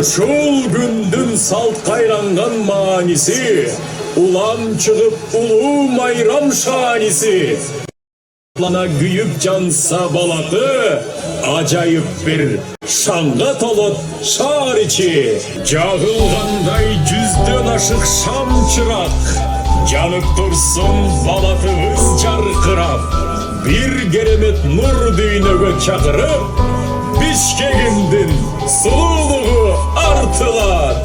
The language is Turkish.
Uşul gündün salt kayrangan manisi, ulan çıkıp ulu mayram şanisi. Lana güyüp cansa balatı, acayip bir şanga tolut şar içi. Cahılganday cüzdün aşık şam çırak, canıp dursun balatımız carkırap. Bir geremet nur düğüne çakırıp, Bişkek'indin sululuğu artılar.